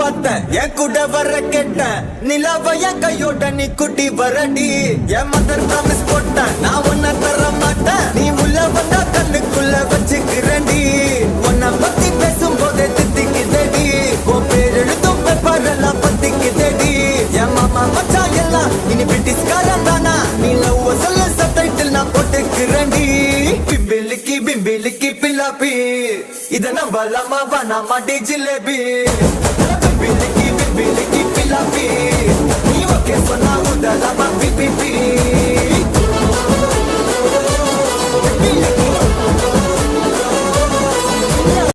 பார்த்தேன் என் கூட வர கேட்டேன் நிலாவ என் கையோட நீ குட்டி வரடி என் மதர் ப்ராமிஸ் போட்டேன் நான் உன்ன தர மாட்டேன் நீ உள்ள வந்தா கண்ணுக்குள்ள வச்சுக்கிறேன்டி உன்னை பத்தி பேசும் போதே தித்திக்குதடி உன் பேர் எழுதும் பேப்பர் எல்லாம் பத்திக்குதடி என் மாமா மச்சா எல்லாம் இனி பிரிட்டிஷ்காரன் தானா நீ லவ் சொல்ல சப்டைட்டில் நான் போட்டுக்கிறேன்டி பிம்பிலிக்கி பிம்பிலிக்கி பில்லாப்பி இத நம்பலாமா வேணாமா டி ஜிலேபி பிம்பிலிக்கி பிம்பிலிக்கி பில்லாப்பி நீ ஓகே சொன்னா முதலாமா பிபிபி